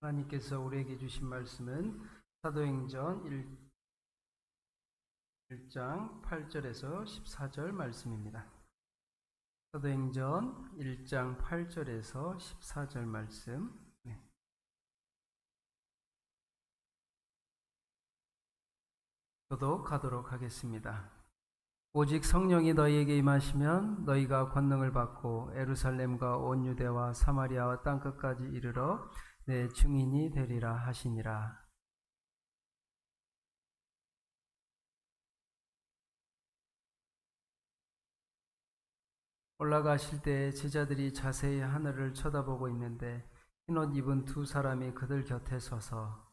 하나님께서 우리에게 주신 말씀은 사도행전 1장 8절에서 14절 말씀입니다. 사도행전 1장 8절에서 14절 말씀. 교독하도록 하겠습니다. 오직 성령이 너희에게 임하시면 너희가 권능을 받고 예루살렘과 온 유대와 사마리아와 땅끝까지 이르러 내 증인이 되리라 하시니라. 올라가실 때 제자들이 자세히 하늘을 쳐다보고 있는데 흰옷 입은 두 사람이 그들 곁에 서서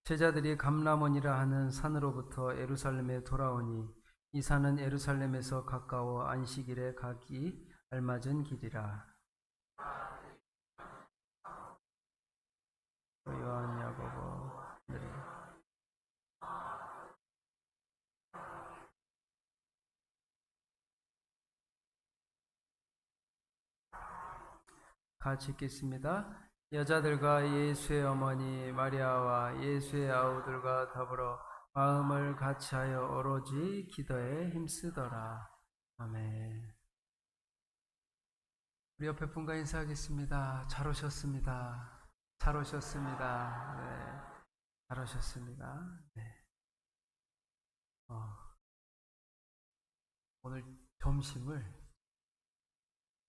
제자들이 감람원이라 하는 산으로부터 예루살렘에 돌아오니 이 산은 예루살렘에서 가까워 안식일에 가기 알맞은 길이라. 요한, 야고보, 같이 읽겠습니다. 여자들과 예수의 어머니 마리아와 예수의 아우들과 더불어 마음을 같이하여 오로지 기도에 힘쓰더라. 아멘. 우리 옆에 분과 인사하겠습니다. 잘 오셨습니다. 잘 오셨습니다. 네, 잘 오셨습니다. 네. 오늘 점심을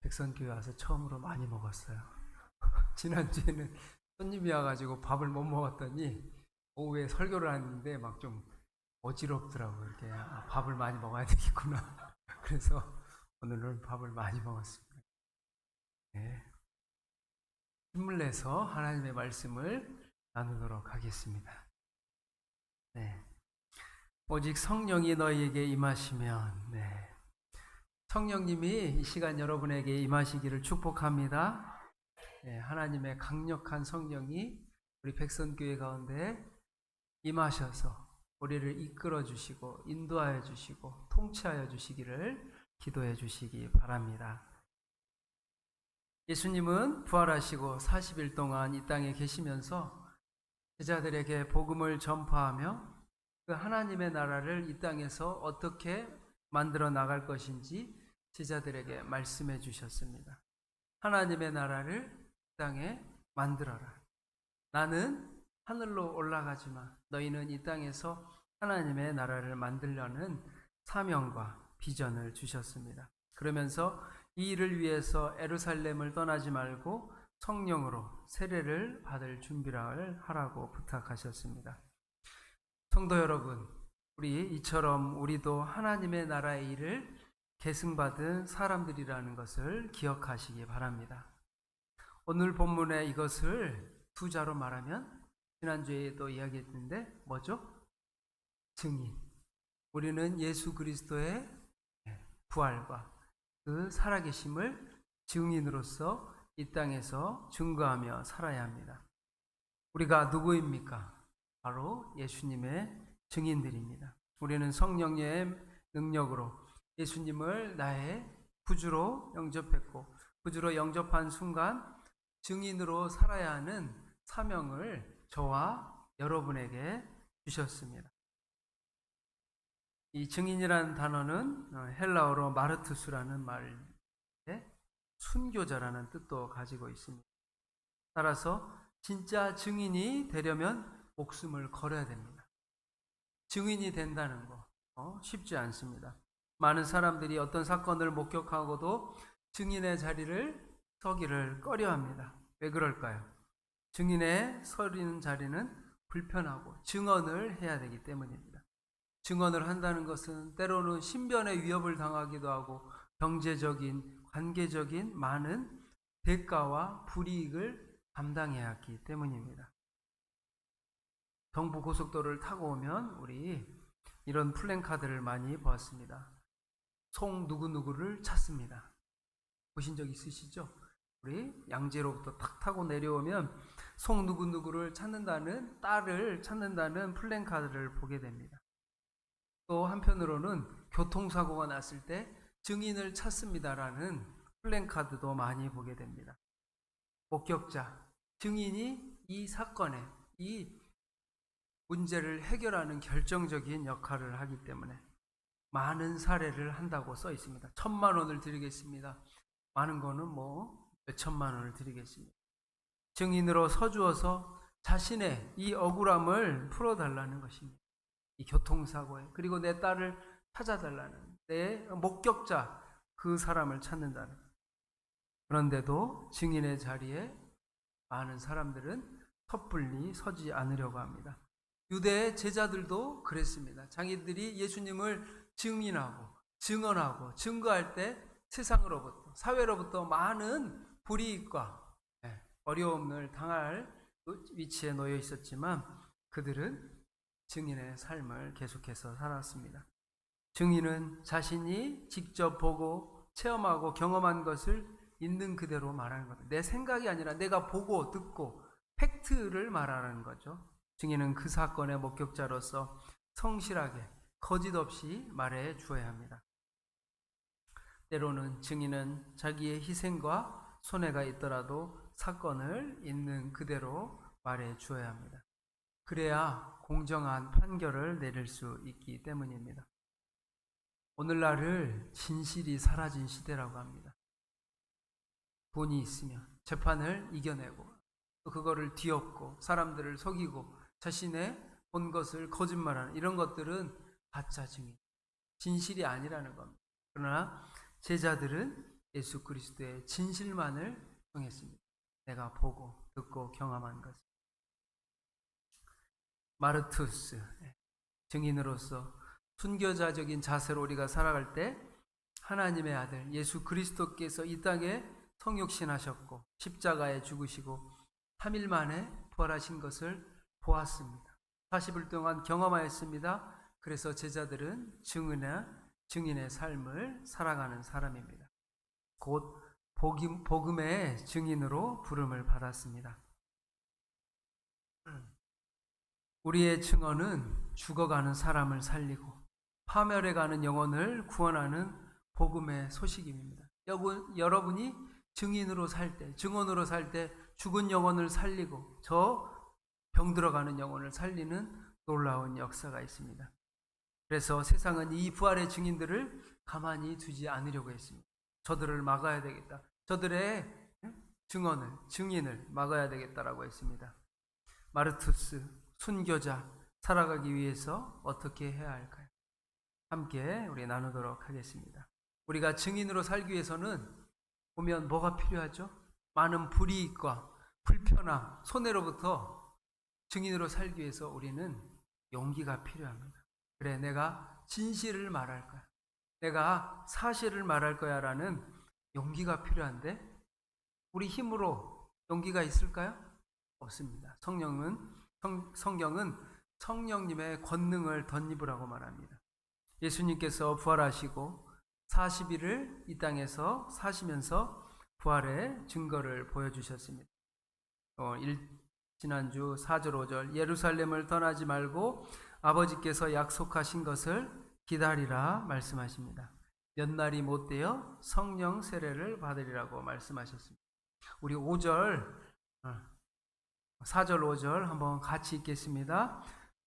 백선교회 와서 처음으로 많이 먹었어요. 지난주에는 손님이 와가지고 밥을 못 먹었더니 오후에 설교를 하는데 막 좀 어지럽더라고요. 이렇게 밥을 많이 먹어야 되겠구나. 그래서 오늘은 밥을 많이 먹었습니다. 네. 힘을 내서 하나님의 말씀을 나누도록 하겠습니다. 네. 오직 성령이 너희에게 임하시면, 네. 성령님이 이 시간 여러분에게 임하시기를 축복합니다. 네, 하나님의 강력한 성령이 우리 백선교회 가운데 임하셔서 우리를 이끌어 주시고 인도하여 주시고 통치하여 주시기를 기도해 주시기 바랍니다. 예수님은 부활하시고 40일 동안 이 땅에 계시면서 제자들에게 복음을 전파하며 그 하나님의 나라를 이 땅에서 어떻게 만들어 나갈 것인지 제자들에게 말씀해 주셨습니다. 하나님의 나라를 이 땅에 만들어라. 나는 하늘로 올라가지만 너희는 이 땅에서 하나님의 나라를 만들려는 사명과 비전을 주셨습니다. 그러면서 이 일을 위해서 예루살렘을 떠나지 말고 성령으로 세례를 받을 준비를 하라고 부탁하셨습니다. 성도 여러분, 이처럼 우리도 하나님의 나라의 일을 계승받은 사람들이라는 것을 기억하시기 바랍니다. 오늘 본문에 이것을 두 자로 말하면 지난주에도 이야기했는데 뭐죠? 증인. 우리는 예수 그리스도의 부활과 그 살아계심을 증인으로서 이 땅에서 증거하며 살아야 합니다. 우리가 누구입니까? 바로 예수님의 증인들입니다. 우리는 성령의 능력으로 예수님을 나의 구주로 영접했고 구주로 영접한 순간 증인으로 살아야 하는 사명을 저와 여러분에게 주셨습니다. 이 증인이라는 단어는 헬라어로 마르투스라는 말에 순교자라는 뜻도 가지고 있습니다. 따라서 진짜 증인이 되려면 목숨을 걸어야 됩니다. 증인이 된다는 거 쉽지 않습니다. 많은 사람들이 어떤 사건을 목격하고도 증인의 자리를 서기를 꺼려합니다. 왜 그럴까요? 증인의 서리는 자리는 불편하고 증언을 해야 되기 때문입니다. 증언을 한다는 것은 때로는 신변의 위협을 당하기도 하고 경제적인, 관계적인 많은 대가와 불이익을 감당해야 하기 때문입니다. 경부고속도로를 타고 오면 우리 이런 플랜카드를 많이 보았습니다. 송 누구누구를 찾습니다. 보신 적 있으시죠? 우리 양재로부터 탁 타고 내려오면 송 누구누구를 찾는다는, 딸을 찾는다는 플랜카드를 보게 됩니다. 또 한편으로는 교통사고가 났을 때 증인을 찾습니다라는 플랜카드도 많이 보게 됩니다. 목격자, 증인이 이 사건에, 이 문제를 해결하는 결정적인 역할을 하기 때문에 많은 사례를 한다고 써 있습니다. 1,000만 원을 드리겠습니다. 많은 거는 몇천만 원을 드리겠습니다. 증인으로 서주어서 자신의 이 억울함을 풀어달라는 것입니다. 이 교통사고에, 그리고 내 딸을 찾아달라는, 내 목격자, 그 사람을 찾는다는. 그런데도 증인의 자리에 많은 사람들은 섣불리 서지 않으려고 합니다. 유대의 제자들도 그랬습니다. 자기들이 예수님을 증인하고 증언하고 증거할 때 세상으로부터, 사회로부터 많은 불이익과 어려움을 당할 위치에 놓여 있었지만 그들은 증인의 삶을 계속해서 살았습니다. 증인은 자신이 직접 보고 체험하고 경험한 것을 있는 그대로 말하는 겁니다. 내 생각이 아니라 내가 보고 듣고 팩트를 말하는 거죠. 증인은 그 사건의 목격자로서 성실하게 거짓 없이 말해 주어야 합니다. 때로는 증인은 자기의 희생과 손해가 있더라도 사건을 있는 그대로 말해 주어야 합니다. 그래야 공정한 판결을 내릴 수 있기 때문입니다. 오늘날을 진실이 사라진 시대라고 합니다. 돈이 있으면 재판을 이겨내고 또 그거를 뒤엎고 사람들을 속이고 자신의 본 것을 거짓말하는 이런 것들은 가짜 증인, 진실이 아니라는 겁니다. 그러나 제자들은 예수 그리스도의 진실만을 통했습니다. 내가 보고 듣고 경험한 것. 마르투스, 증인으로서 순교자적인 자세로 우리가 살아갈 때 하나님의 아들 예수 그리스도께서 이 땅에 성육신하셨고 십자가에 죽으시고 3일 만에 부활하신 것을 보았습니다. 40일 동안 경험하였습니다. 그래서 제자들은 증인의 삶을 살아가는 사람입니다. 곧 복음의 증인으로 부름을 받았습니다. 우리의 증언은 죽어가는 사람을 살리고 파멸해가는 영혼을 구원하는 복음의 소식입니다. 여러분이 증인으로 살 때, 증언으로 살 때 죽은 영혼을 살리고 저 병들어가는 영혼을 살리는 놀라운 역사가 있습니다. 그래서 세상은 이 부활의 증인들을 가만히 두지 않으려고 했습니다. 저들을 막아야 되겠다. 저들의 증인을 막아야 되겠다라고 했습니다. 마르투스, 순교자, 살아가기 위해서 어떻게 해야 할까요? 함께 우리 나누도록 하겠습니다. 우리가 증인으로 살기 위해서는 보면 뭐가 필요하죠? 많은 불이익과 불편함, 손해로부터 증인으로 살기 위해서 우리는 용기가 필요합니다. 그래, 내가 진실을 말할 거야. 내가 사실을 말할 거야 라는 용기가 필요한데 우리 힘으로 용기가 있을까요? 없습니다. 성경은 성령님의 권능을 덧입으라고 말합니다. 예수님께서 부활하시고 40일을 이 땅에서 사시면서 부활의 증거를 보여주셨습니다. 지난주 4절 5절 예루살렘을 떠나지 말고 아버지께서 약속하신 것을 기다리라 말씀하십니다. 몇 날이 못 되어 성령 세례를 받으리라고 말씀하셨습니다. 우리 4절 5절 한번 같이 읽겠습니다.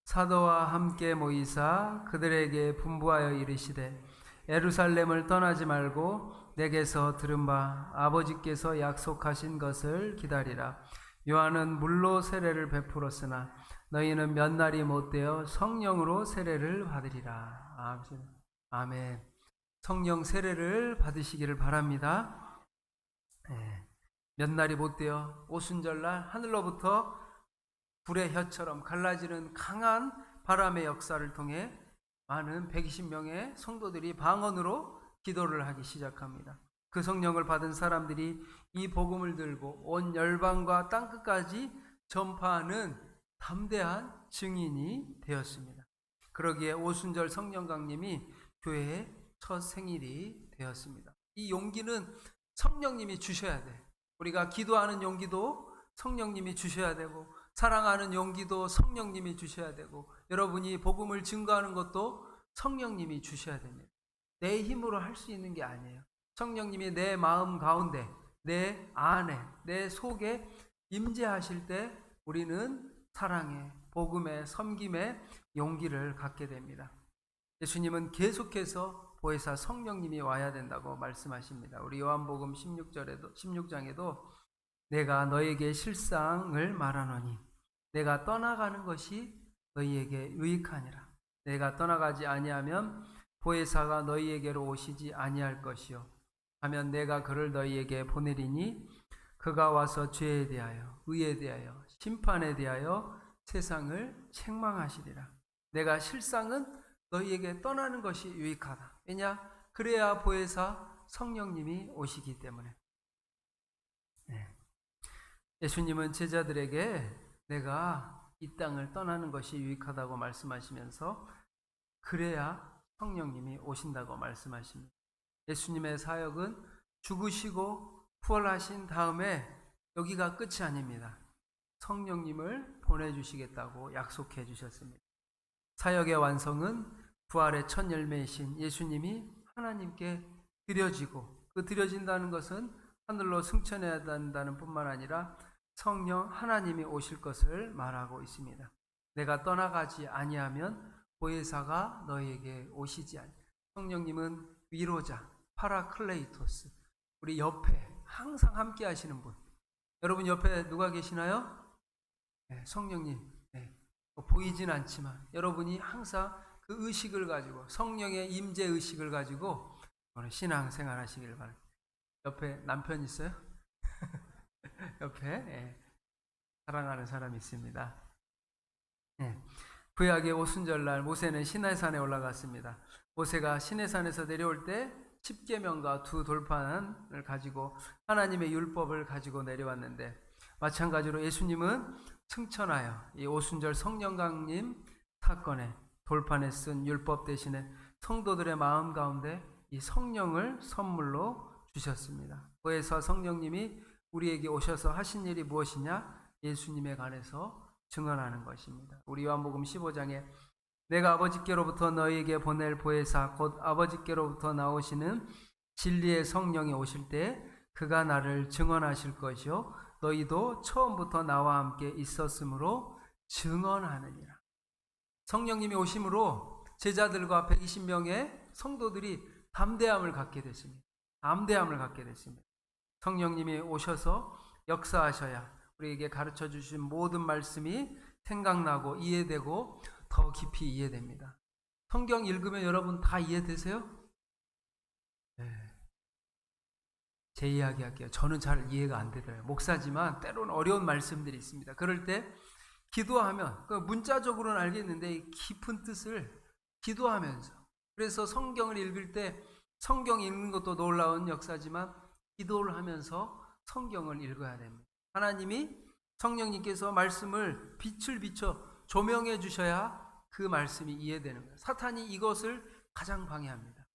사도와 함께 모이사 그들에게 분부하여 이르시되 예루살렘을 떠나지 말고 내게서 들은 바 아버지께서 약속하신 것을 기다리라. 요한은 물로 세례를 베풀었으나 너희는 몇 날이 못되어 성령으로 세례를 받으리라. 아멘. 성령 세례를 받으시기를 바랍니다. 몇 날이 못되어 오순절날 하늘로부터 불의 혀처럼 갈라지는 강한 바람의 역사를 통해 많은 120명의 성도들이 방언으로 기도를 하기 시작합니다. 그 성령을 받은 사람들이 이 복음을 들고 온 열방과 땅끝까지 전파하는 담대한 증인이 되었습니다. 그러기에 오순절 성령 강림이 교회의 첫 생일이 되었습니다. 이 용기는 성령님이 주셔야 돼. 우리가 기도하는 용기도 성령님이 주셔야 되고, 사랑하는 용기도 성령님이 주셔야 되고, 여러분이 복음을 증거하는 것도 성령님이 주셔야 됩니다. 내 힘으로 할 수 있는 게 아니에요. 성령님이 내 마음 가운데, 내 안에, 내 속에 임재하실 때 우리는 사랑에, 복음에, 섬김에 용기를 갖게 됩니다. 예수님은 계속해서 보혜사 성령님이 와야 된다고 말씀하십니다. 우리 요한복음 16장에도 내가 너에게 실상을 말하노니 내가 떠나가는 것이 너희에게 유익하니라. 내가 떠나가지 아니하면 보혜사가 너희에게로 오시지 아니할 것이요 하면 내가 그를 너희에게 보내리니 그가 와서 죄에 대하여 의에 대하여 심판에 대하여 세상을 책망하시리라. 내가 실상은 너희에게 떠나는 것이 유익하다. 왜냐? 그래야 보혜사 성령님이 오시기 때문에. 예수님은 제자들에게 내가 이 땅을 떠나는 것이 유익하다고 말씀하시면서 그래야 성령님이 오신다고 말씀하십니다. 예수님의 사역은 죽으시고 부활하신 다음에 여기가 끝이 아닙니다. 성령님을 보내주시겠다고 약속해 주셨습니다. 사역의 완성은 부활의 첫 열매이신 예수님이 하나님께 드려지고, 그 드려진다는 것은 하늘로 승천해야 한다는 뿐만 아니라 성령 하나님이 오실 것을 말하고 있습니다. 내가 떠나가지 아니하면 보혜사가 너희에게 오시지 아니. 성령님은 위로자, 파라클레이토스, 우리 옆에 항상 함께 하시는 분. 여러분 옆에 누가 계시나요? 네, 성령님. 네, 보이진 않지만 여러분이 항상 그 의식을 가지고, 성령의 임재 의식을 가지고 오늘 신앙생활 하시길 바랍니다. 옆에 남편 있어요? 옆에 사랑하는 사람이 있습니다. 구약의 오순절날 모세는 시내산에 올라갔습니다. 모세가 시내산에서 내려올 때 십계명과 두 돌판을 가지고 하나님의 율법을 가지고 내려왔는데, 마찬가지로 예수님은 승천하여 이 오순절 성령 강림 사건에 돌판에 쓴 율법 대신에 성도들의 마음 가운데 이 성령을 선물로 주셨습니다. 보혜사 성령님이 우리에게 오셔서 하신 일이 무엇이냐? 예수님에 관해서 증언하는 것입니다. 우리 요한복음 15장에 내가 아버지께로부터 너희에게 보낼 보혜사 곧 아버지께로부터 나오시는 진리의 성령이 오실 때 그가 나를 증언하실 것이요 너희도 처음부터 나와 함께 있었으므로 증언하느니라. 성령님이 오심으로 제자들과 120명의 성도들이 담대함을 갖게 됐습니다. 담대함을 갖게 됐습니다. 성령님이 오셔서 역사하셔야 우리에게 가르쳐 주신 모든 말씀이 생각나고 이해되고 더 깊이 이해됩니다. 성경 읽으면 여러분 다 이해되세요? 네. 제 이야기 할게요. 저는 잘 이해가 안 되더라고요. 목사지만 때로는 어려운 말씀들이 있습니다. 그럴 때 기도하면, 문자적으로는 알겠는데 이 깊은 뜻을 기도하면서, 그래서 성경을 읽을 때 성경 읽는 것도 놀라운 역사지만 기도를 하면서 성경을 읽어야 됩니다. 하나님이 성령님께서 말씀을 빛을 비춰 조명해 주셔야 그 말씀이 이해되는 거예요. 사탄이 이것을 가장 방해합니다.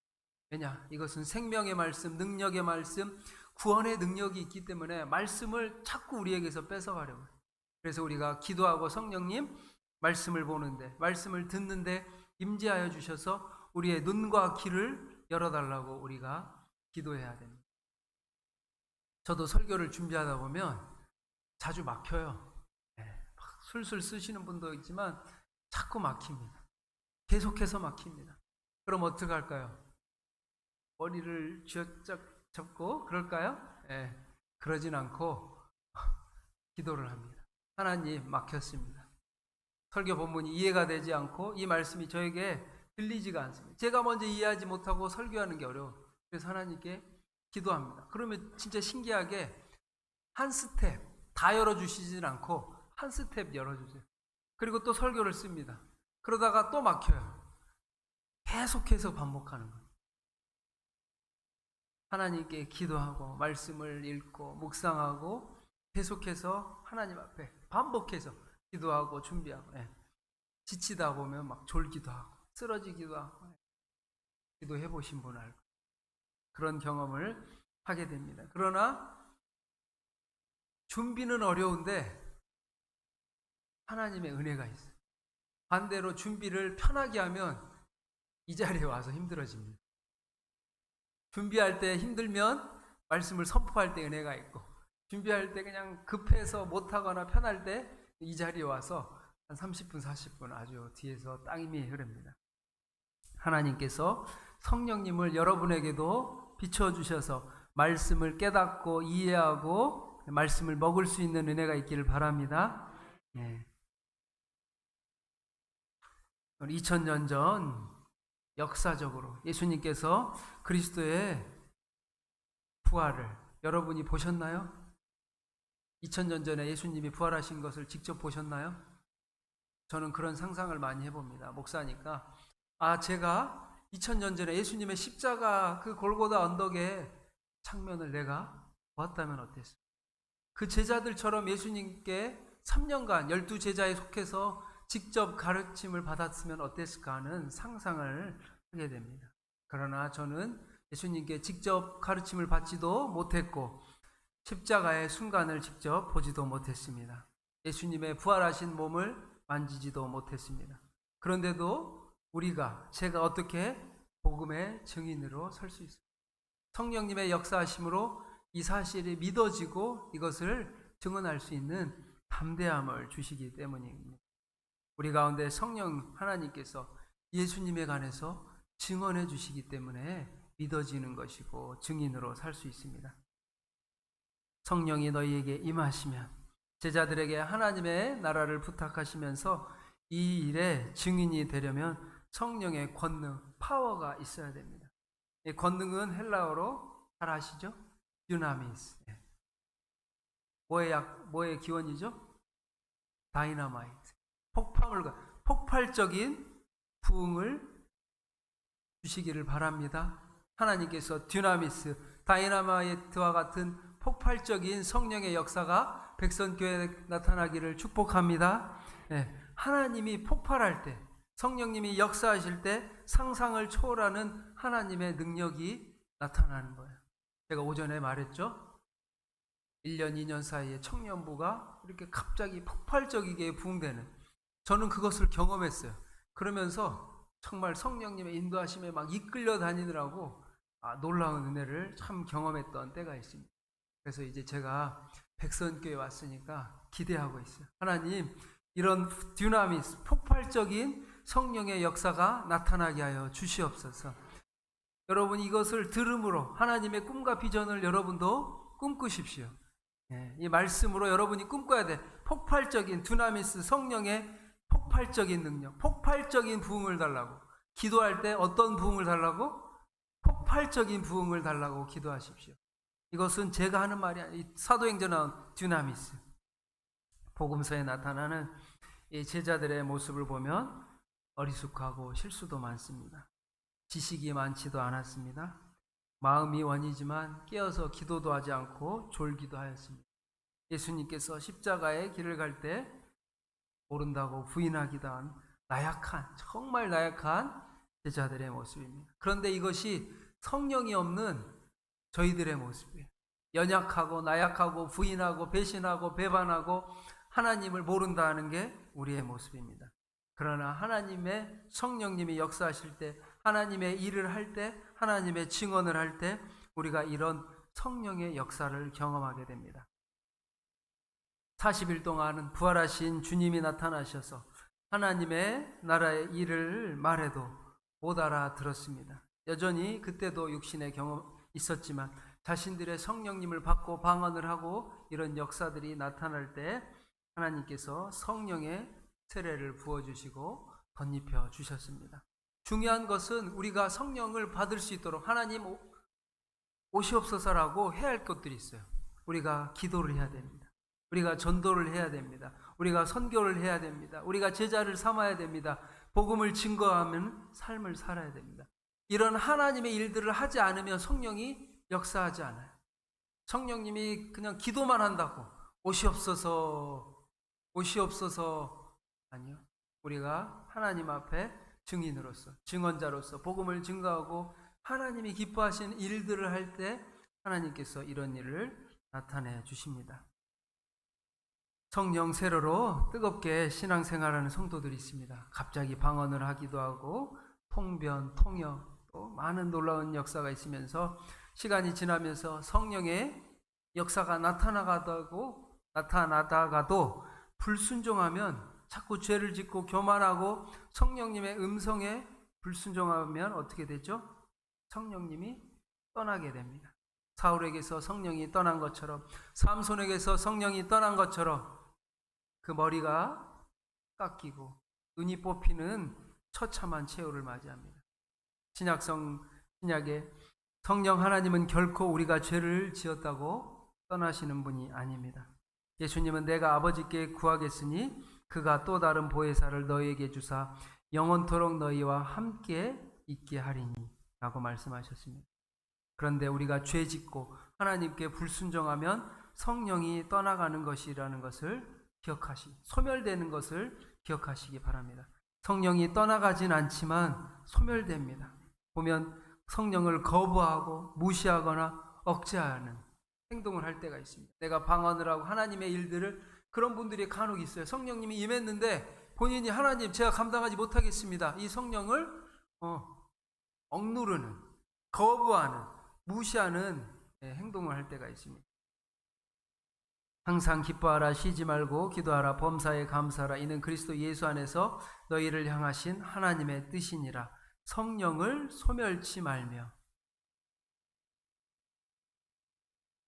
왜냐? 이것은 생명의 말씀, 능력의 말씀, 구원의 능력이 있기 때문에 말씀을 자꾸 우리에게서 뺏어가려고 해요. 그래서 우리가 기도하고 성령님 말씀을 보는데, 말씀을 듣는데 임재하여 주셔서 우리의 눈과 귀를 열어달라고 우리가 기도해야 됩니다. 저도 설교를 준비하다 보면 자주 막혀요. 막 술술 쓰시는 분도 있지만 자꾸 막힙니다. 계속해서 막힙니다. 그럼 어떻게 할까요? 머리를 쥐어짝 잡고 그럴까요? 그러진 않고 기도를 합니다. 하나님, 막혔습니다. 설교 본문이 이해가 되지 않고 이 말씀이 저에게 들리지가 않습니다. 제가 먼저 이해하지 못하고 설교하는 게 어려워요. 그래서 하나님께 기도합니다. 그러면 진짜 신기하게 한 스텝 다 열어주시진 않고 한 스텝 열어주세요. 그리고 또 설교를 씁니다. 그러다가 또 막혀요. 계속해서 반복하는 거예요. 하나님께 기도하고 말씀을 읽고 묵상하고 계속해서 하나님 앞에 반복해서 기도하고 준비하고, 지치다 보면 막 졸기도 하고 쓰러지기도 하고, 기도해 보신 분 알고 그런 경험을 하게 됩니다. 그러나 준비는 어려운데 하나님의 은혜가 있어요. 반대로 준비를 편하게 하면 이 자리에 와서 힘들어집니다. 준비할 때 힘들면 말씀을 선포할 때 은혜가 있고, 준비할 때 그냥 급해서 못하거나 편할 때 이 자리에 와서 한 30분, 40분 아주 뒤에서 땅임이 흐릅니다. 하나님께서 성령님을 여러분에게도 비춰주셔서 말씀을 깨닫고 이해하고 말씀을 먹을 수 있는 은혜가 있기를 바랍니다. 네. 2000년 전 역사적으로 예수님께서 그리스도의 부활을 여러분이 보셨나요? 2000년 전에 예수님이 부활하신 것을 직접 보셨나요? 저는 그런 상상을 많이 해봅니다. 목사니까 제가 2000년 전에 예수님의 십자가 그 골고다 언덕의 장면을 내가 보았다면 어땠을까? 그 제자들처럼 예수님께 3년간 12제자에 속해서 직접 가르침을 받았으면 어땠을까 하는 상상을 하게 됩니다. 그러나 저는 예수님께 직접 가르침을 받지도 못했고 십자가의 순간을 직접 보지도 못했습니다. 예수님의 부활하신 몸을 만지지도 못했습니다. 그런데도 제가 어떻게 복음의 증인으로 설 수 있습니까? 성령님의 역사하심으로 이 사실이 믿어지고 이것을 증언할 수 있는 담대함을 주시기 때문입니다. 우리 가운데 성령 하나님께서 예수님에 관해서 증언해 주시기 때문에 믿어지는 것이고 증인으로 살 수 있습니다. 성령이 너희에게 임하시면 제자들에게 하나님의 나라를 부탁하시면서 이 일에 증인이 되려면 성령의 권능, 파워가 있어야 됩니다. 이 권능은 헬라어로 잘 아시죠? 듀나미스. 뭐의 기원이죠? 다이너마이트. 폭발적인 부흥을 주시기를 바랍니다. 하나님께서 듀나미스, 다이너마이트와 같은 폭발적인 성령의 역사가 백성교회에 나타나기를 축복합니다. 하나님이 폭발할 때, 성령님이 역사하실 때 상상을 초월하는 하나님의 능력이 나타나는 거예요. 제가 오전에 말했죠. 1년, 2년 사이에 청년부가 이렇게 갑자기 폭발적이게 부흥되는, 저는 그것을 경험했어요. 그러면서 정말 성령님의 인도하심에 막 이끌려 다니느라고 놀라운 은혜를 참 경험했던 때가 있습니다. 그래서 이제 제가 백선교회 왔으니까 기대하고 있어요. 하나님, 이런 듀나미스, 폭발적인 성령의 역사가 나타나게 하여 주시옵소서. 여러분 이것을 들음으로 하나님의 꿈과 비전을 여러분도 꿈꾸십시오. 이 말씀으로 여러분이 꿈꿔야 돼. 폭발적인 듀나미스, 성령의 폭발적인 능력, 폭발적인 부흥을 달라고. 기도할 때 어떤 부흥을 달라고? 폭발적인 부흥을 달라고 기도하십시오. 이것은 제가 하는 말이 아니에요. 사도행전에 나온 듀나미스. 복음서에 나타나는 이 제자들의 모습을 보면 어리숙하고 실수도 많습니다. 지식이 많지도 않았습니다. 마음이 원이지만 깨어서 기도도 하지 않고 졸기도 하였습니다. 예수님께서 십자가의 길을 갈 때 모른다고 부인하기도 한 나약한, 정말 나약한 제자들의 모습입니다. 그런데 이것이 성령이 없는 저희들의 모습이에요. 연약하고 나약하고 부인하고 배신하고 배반하고 하나님을 모른다는 게 우리의 모습입니다. 그러나 하나님의 성령님이 역사하실 때, 하나님의 일을 할 때, 하나님의 증언을 할 때 우리가 이런 성령의 역사를 경험하게 됩니다. 40일 동안은 부활하신 주님이 나타나셔서 하나님의 나라의 일을 말해도 못 알아들었습니다. 여전히 그때도 육신의 경험 있었지만 자신들의 성령님을 받고 방언을 하고 이런 역사들이 나타날 때 하나님께서 성령의 세례를 부어주시고 덧입혀 주셨습니다. 중요한 것은 우리가 성령을 받을 수 있도록 하나님 오시옵소서라고 해야 할 것들이 있어요. 우리가 기도를 해야 됩니다. 우리가 전도를 해야 됩니다. 우리가 선교를 해야 됩니다. 우리가 제자를 삼아야 됩니다. 복음을 증거하는 삶을 살아야 됩니다. 이런 하나님의 일들을 하지 않으면 성령이 역사하지 않아요. 성령님이 그냥 기도만 한다고 오시옵소서, 오시옵소서, 아니요. 우리가 하나님 앞에 증인으로서, 증언자로서 복음을 증거하고 하나님이 기뻐하시는 일들을 할 때 하나님께서 이런 일을 나타내 주십니다. 성령 세례로 뜨겁게 신앙생활하는 성도들이 있습니다. 갑자기 방언을 하기도 하고 통변, 통역, 또 많은 놀라운 역사가 있으면서 시간이 지나면서 성령의 역사가 나타나다가도 불순종하면 자꾸 죄를 짓고 교만하고 성령님의 음성에 불순종하면 어떻게 되죠? 성령님이 떠나게 됩니다. 사울에게서 성령이 떠난 것처럼, 삼손에게서 성령이 떠난 것처럼 그 머리가 깎이고 눈이 뽑히는 처참한 최후를 맞이합니다. 신약에 성령 하나님은 결코 우리가 죄를 지었다고 떠나시는 분이 아닙니다. 예수님은 내가 아버지께 구하겠으니 그가 또 다른 보혜사를 너희에게 주사 영원토록 너희와 함께 있게 하리니 라고 말씀하셨습니다. 그런데 우리가 죄 짓고 하나님께 불순종하면 성령이 떠나가는 것이라는 것을 소멸되는 것을 기억하시기 바랍니다. 성령이 떠나가진 않지만 소멸됩니다. 보면 성령을 거부하고 무시하거나 억제하는 행동을 할 때가 있습니다. 내가 방언을 하고 하나님의 일들을, 그런 분들이 간혹 있어요. 성령님이 임했는데 본인이 하나님 제가 감당하지 못하겠습니다. 이 성령을 억누르는, 거부하는, 무시하는 행동을 할 때가 있습니다. 항상 기뻐하라, 쉬지 말고 기도하라, 범사에 감사하라. 이는 그리스도 예수 안에서 너희를 향하신 하나님의 뜻이니라. 성령을 소멸치 말며.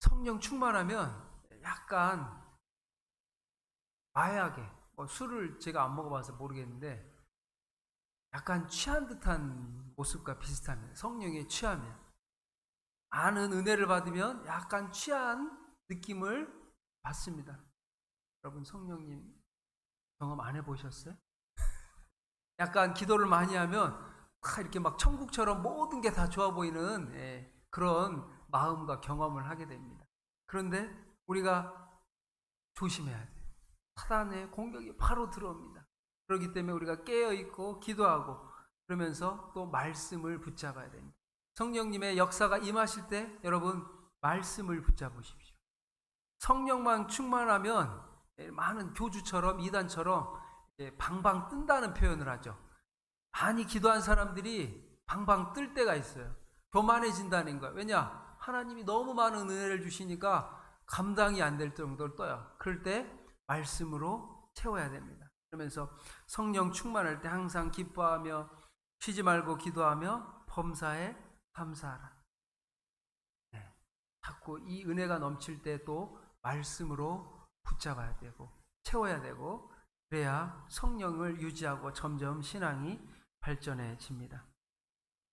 성령 충만하면 약간 마약에, 술을 제가 안 먹어봐서 모르겠는데 약간 취한 듯한 모습과 비슷합니다. 성령에 취하면, 아는 은혜를 받으면 약간 취한 느낌을 받습니다. 여러분 성령님 경험 안 해보셨어요? 약간 기도를 많이 하면 이렇게 막 천국처럼 모든 게 다 좋아 보이는 그런 마음과 경험을 하게 됩니다. 그런데 우리가 조심해야 돼요. 사단의 공격이 바로 들어옵니다. 그렇기 때문에 우리가 깨어있고 기도하고 그러면서 또 말씀을 붙잡아야 됩니다. 성령님의 역사가 임하실 때 여러분 말씀을 붙잡으십시오. 성령만 충만하면 많은 교주처럼 이단처럼 방방 뜬다는 표현을 하죠. 많이 기도한 사람들이 방방 뜰 때가 있어요. 교만해진다는 거예요. 왜냐? 하나님이 너무 많은 은혜를 주시니까 감당이 안 될 정도로 떠요. 그럴 때 말씀으로 채워야 됩니다. 그러면서 성령 충만할 때 항상 기뻐하며 쉬지 말고 기도하며 범사에 감사하라. 자꾸 이 은혜가 넘칠 때 또 말씀으로 붙잡아야 되고 채워야 되고, 그래야 성령을 유지하고 점점 신앙이 발전해집니다.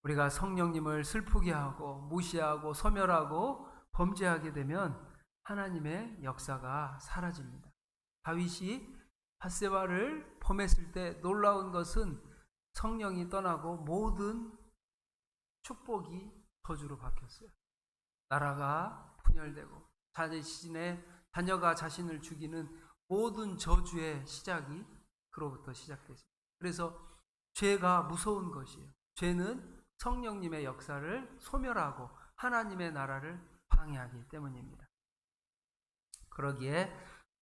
우리가 성령님을 슬프게 하고 무시하고 소멸하고 범죄하게 되면 하나님의 역사가 사라집니다. 다윗이 밧세바를 범했을 때 놀라운 것은 성령이 떠나고 모든 축복이 저주로 바뀌었어요. 나라가 분열되고 자녀가 자신을 죽이는 모든 저주의 시작이 그로부터 시작됐습니다. 그래서 죄가 무서운 것이에요. 죄는 성령님의 역사를 소멸하고 하나님의 나라를 방해하기 때문입니다. 그러기에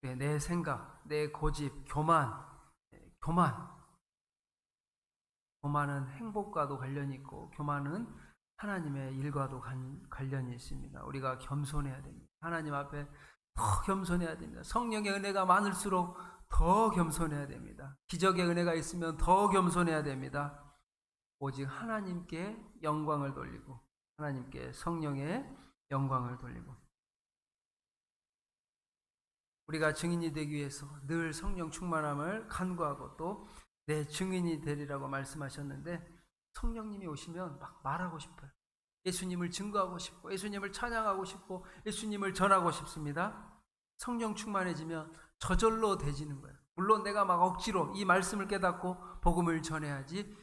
내 생각, 내 고집, 교만은 행복과도 관련이 있고 교만은 하나님의 일과도 관련이 있습니다. 우리가 겸손해야 됩니다. 하나님 앞에 더 겸손해야 됩니다. 성령의 은혜가 많을수록 더 겸손해야 됩니다. 기적의 은혜가 있으면 더 겸손해야 됩니다. 오직 하나님께 영광을 돌리고 하나님께 성령의 영광을 돌리고, 우리가 증인이 되기 위해서 늘 성령 충만함을 간구하고 또 내 증인이 되리라고 말씀하셨는데, 성령님이 오시면 막 말하고 싶어요. 예수님을 증거하고 싶고 예수님을 찬양하고 싶고 예수님을 전하고 싶습니다. 성령 충만해지면 저절로 되지는 거예요. 물론 내가 막 억지로 이 말씀을 깨닫고 복음을 전해야지,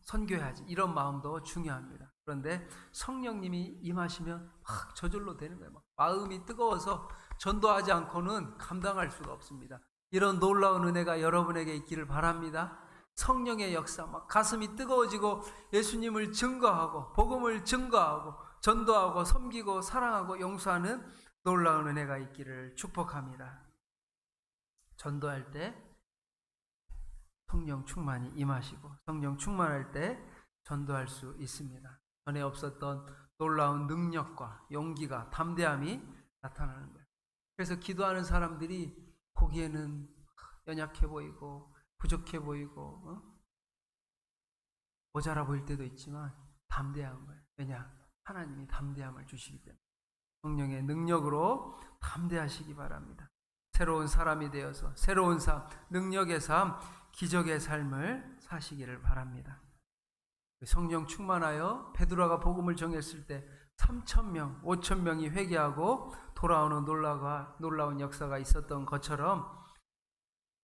선교해야지, 이런 마음도 중요합니다. 그런데 성령님이 임하시면 막 저절로 되는 거예요. 막 마음이 뜨거워서 전도하지 않고는 감당할 수가 없습니다. 이런 놀라운 은혜가 여러분에게 있기를 바랍니다. 성령의 역사, 막 가슴이 뜨거워지고 예수님을 증거하고 복음을 증거하고 전도하고 섬기고 사랑하고 용서하는 놀라운 은혜가 있기를 축복합니다. 전도할 때 성령 충만이 임하시고 성령 충만할 때 전도할 수 있습니다. 전에 없었던 놀라운 능력과 용기가 담대함이 나타나는 거예요. 그래서 기도하는 사람들이 보기에는 연약해 보이고 부족해 보이고 모자라 보일 때도 있지만 담대한 거예요. 왜냐? 하나님이 담대함을 주시기 때문에 성령의 능력으로 담대하시기 바랍니다. 새로운 사람이 되어서 새로운 삶, 능력의 삶, 기적의 삶을 사시기를 바랍니다. 성령 충만하여 베드로가 복음을 전했을 때 3,000명, 5,000명이 회개하고 돌아오는 놀라운 역사가 있었던 것처럼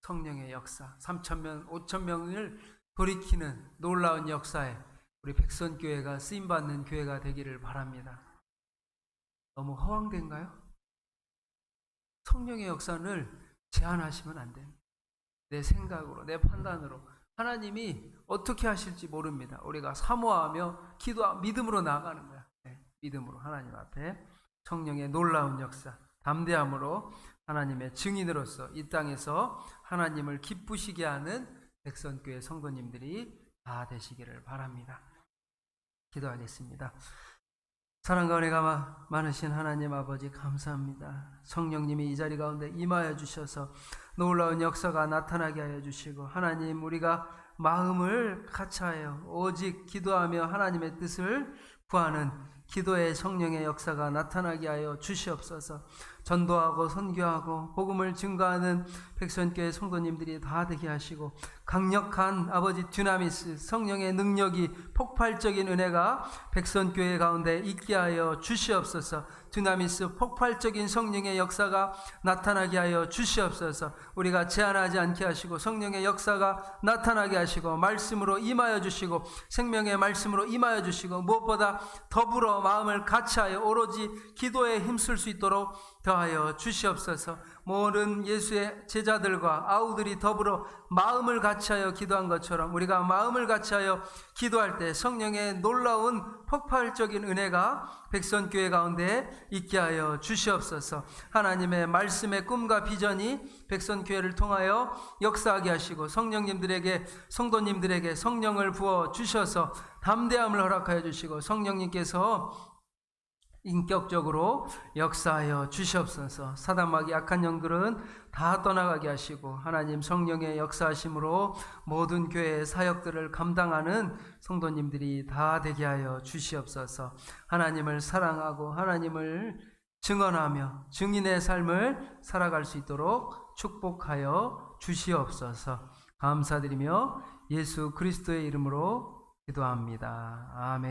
성령의 역사, 3,000명, 5,000명을 돌이키는 놀라운 역사에 우리 백선교회가 쓰임받는 교회가 되기를 바랍니다. 너무 허황된가요? 성령의 역사를 제한하시면 안 됩니다. 내 생각으로, 내 판단으로 하나님이 어떻게 하실지 모릅니다. 우리가 사모하며 기도하며 믿음으로 나아가는 거야. 믿음으로 하나님 앞에 성령의 놀라운 역사, 담대함으로 하나님의 증인으로서 이 땅에서 하나님을 기쁘시게 하는 백선교회 성도님들이 다 되시기를 바랍니다. 기도하겠습니다. 사랑과 은혜가 많으신 하나님 아버지 감사합니다. 성령님이 이 자리 가운데 임하여 주셔서 놀라운 역사가 나타나게 하여 주시고 하나님 우리가 마음을 같이하여 오직 기도하며 하나님의 뜻을 구하는 기도의 성령의 역사가 나타나게 하여 주시옵소서. 전도하고 선교하고 복음을 증거하는 백선교회 성도님들이 다 되게 하시고 강력한 아버지 듀나미스 성령의 능력이 폭발적인 은혜가 백선교회 가운데 있게 하여 주시옵소서. 듀나미스 폭발적인 성령의 역사가 나타나게 하여 주시옵소서. 우리가 제한하지 않게 하시고 성령의 역사가 나타나게 하시고 말씀으로 임하여 주시고 생명의 말씀으로 임하여 주시고 무엇보다 더불어 마음을 같이하여 오로지 기도에 힘쓸 수 있도록 더하여 주시옵소서. 모든 예수의 제자들과 아우들이 더불어 마음을 같이하여 기도한 것처럼 우리가 마음을 같이하여 기도할 때 성령의 놀라운 폭발적인 은혜가 백선교회 가운데 있게 하여 주시옵소서. 하나님의 말씀의 꿈과 비전이 백선교회를 통하여 역사하게 하시고 성령님들에게 성도님들에게 성령을 부어 주셔서 담대함을 허락하여 주시고 성령님께서 인격적으로 역사하여 주시옵소서. 사단마귀 악한 영들은 다 떠나가게 하시고 하나님 성령의 역사하심으로 모든 교회의 사역들을 감당하는 성도님들이 다 되게 하여 주시옵소서. 하나님을 사랑하고 하나님을 증언하며 증인의 삶을 살아갈 수 있도록 축복하여 주시옵소서. 감사드리며 예수 그리스도의 이름으로 기도합니다. 아멘.